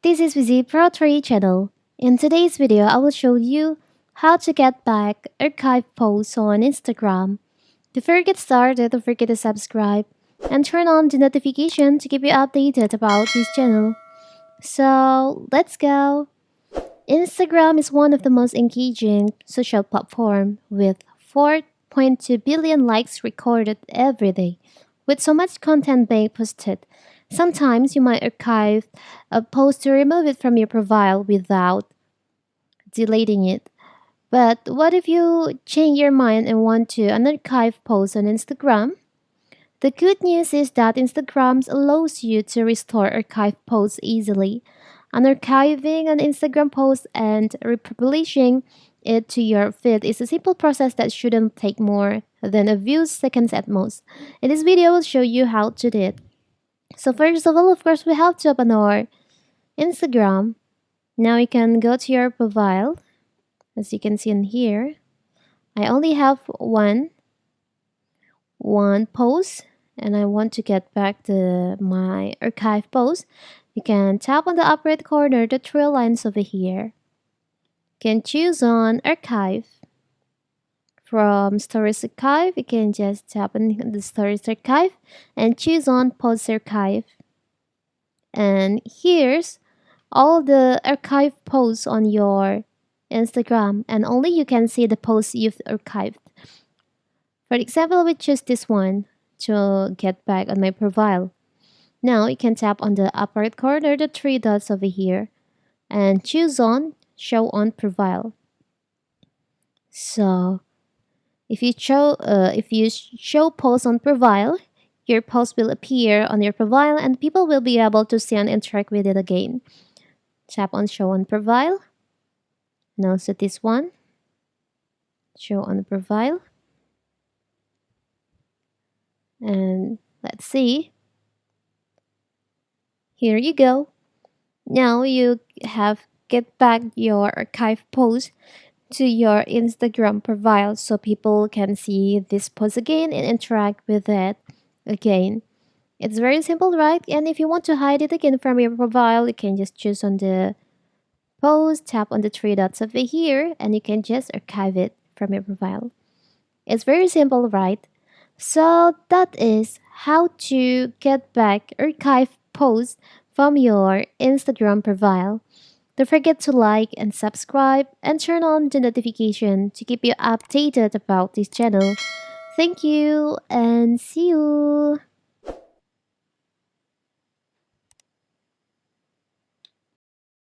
This is Vizi Pro 3 channel. In today's video, I will show you how to get back archived posts on Instagram. Before we get started, don't forget to subscribe and turn on the notification to keep you updated about this channel. So, let's go! Instagram is one of the most engaging social platforms with 4.2 billion likes recorded every day. With so much content being posted, sometimes you might archive a post to remove it from your profile without deleting it. But what if you change your mind and want to unarchive posts on Instagram? The good news is that Instagram allows you to restore archived posts easily. Unarchiving an Instagram post and republishing it to your feed is a simple process that shouldn't take more than a few seconds at most. In this video, I will show you how to do it. So first of all, of course, we have to open our Instagram. Now you can go to your profile. As you can see in here, I only have one post and I want to get back to my archive post. You can tap on the upper right corner, the three lines over here. You can choose on archive. From Stories Archive, you can just tap on the Stories Archive and choose on Post Archive. And here's all the archive posts on your Instagram, and only you can see the posts you've archived. For example, we choose this one to get back on my profile. Now you can tap on the upper right corner, the three dots over here, and choose on Show on Profile. So if you show post on profile, your post will appear on your profile and people will be able to see and interact with it again. Tap on Show on Profile. And also this one, Show on Profile. And let's see. Here you go. Now you have get back your archive post to your Instagram profile so people can see this post again and interact with it again. It's very simple, right? And if you want to hide it again from your profile, you can just choose on the post, tap on the three dots over here, and you can just archive it from your profile. It's very simple, right? So that is how to get back archive posts from your Instagram profile. Don't forget to like and subscribe and turn on the notification to keep you updated about this channel. Thank you and see you!